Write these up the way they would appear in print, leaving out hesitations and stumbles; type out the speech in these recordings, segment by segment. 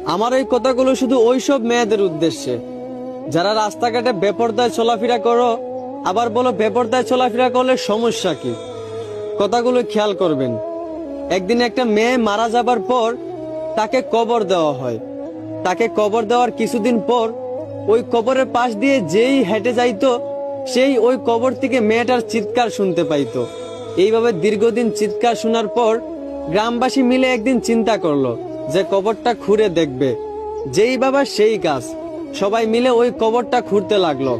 আমার এই কথাগুলো শুধু ওইসব মেয়েদের উদ্দেশ্যে যারা রাস্তাঘাটে বেপরদায় চলাফেরা করো, আবার বলো বেপরদায় চলাফেরা করলে সমস্যা কি। কথাগুলো খেয়াল করবেন। একদিন একটা মেয়ে মারা যাবার পর তাকে কবর দেওয়া হয়। তাকে কবর দেওয়ার কিছুদিন পর ওই কবরের পাশ দিয়ে যেই হেঁটে যাইতো সেই ওই কবর থেকে মেয়েটার চিৎকার শুনতে পাইতো। এইভাবে দীর্ঘদিন চিৎকার শোনার পর গ্রামবাসী মিলে একদিন চিন্তা করলো যে কবরটা খুঁড়ে দেখবে। যেই বাবা সেই কাজ, সবাই মিলে ওই কবরটা খুঁড়তে লাগলো।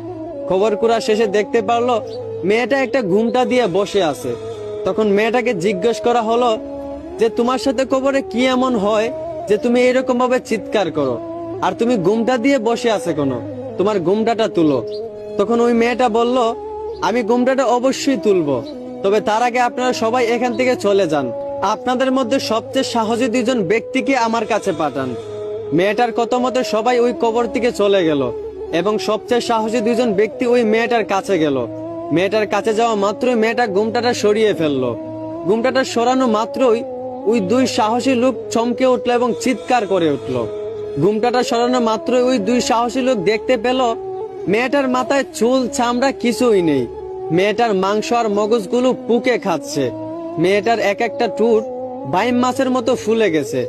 কবর কুড়া শেষে দেখতে পারলো মেয়েটা একটা ঘুমটা দিয়ে বসে আছে। তখন মেয়েটাকে জিজ্ঞেস করা হলো যে তোমার সাথে কবরে কি এমন হয় যে তুমি এরকম ভাবে চিৎকার করো, আর তুমি ঘুমটা দিয়ে বসে আছে কেন, তোমার ঘুমটাটা তুলো। তখন ওই মেয়েটা বলল, আমি ঘুমটাটা অবশ্যই তুলবো, তবে তার আগে আপনারা সবাই এখান থেকে চলে যান। আপনাদের মধ্যে সবচেয়ে সাহসী দুজন ব্যক্তিকে আমার কাছে পাঠান। মেয়েটার কথা মতো সবাই ওই কবর থেকে চলে গেল এবং সবচেয়ে সাহসী দুজন ব্যক্তি ওই মেয়েটার কাছে গেল। মেয়েটার কাছে যাওয়া মাত্রই মেয়েটা ঘুমটাটা সরিয়ে ফেললো। ঘুমটাটা সরানো মাত্রই ওই দুই সাহসী লোক চমকে উঠলো এবং চিৎকার করে উঠলো। ঘুমটাটা সরানো মাত্রই ওই দুই সাহসী লোক দেখতে পেল মেয়েটার মাথায় চুল চামড়া কিছুই নেই। মেয়েটার মাংস আর মগজগুলো পুকে খাচ্ছে। মেয়েটার এক একটা টুট বাইম মাছের মতো ফুলে গেছে।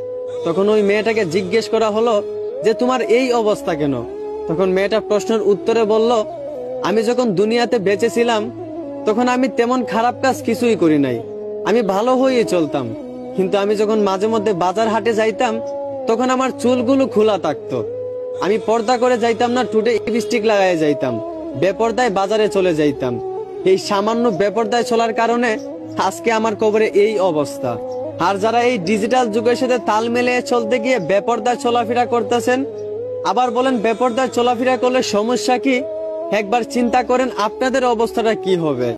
তখন ওই মেয়েটাকে জিজ্ঞেস করা হলো যে তোমার এই অবস্থা কেন। তখন মেয়েটা প্রশ্নের উত্তরে বলল, আমি যখন দুনিয়াতে বেঁচে ছিলাম তখন আমি তেমন খারাপ কাজ কিছুই করি নাই, আমি ভালো হয়ে চলতাম। কিন্তু আমি যখন মাঝে মধ্যে বাজার হাটে যাইতাম তখন আমার চুলগুলো খোলা থাকতো। আমি পর্দা করে যাইতাম না, টুটে লিপস্টিক লাগাই যাইতাম, বেপরদায় বাজারে চলে যাইতাম। এই সামান্য বেপরদায় চলার কারণে আজকে আমার কবরে এই অবস্থা। আর যারা এই ডিজিটাল যুগের সাথে তাল মিলিয়ে চলতে গিয়ে বেপরদায় চলাফেরা করতেছেন, আবার বলেন বেপরদায় চলাফেরা করলে সমস্যা কি, একবার চিন্তা করেন আপনাদের অবস্থাটা কি হবে।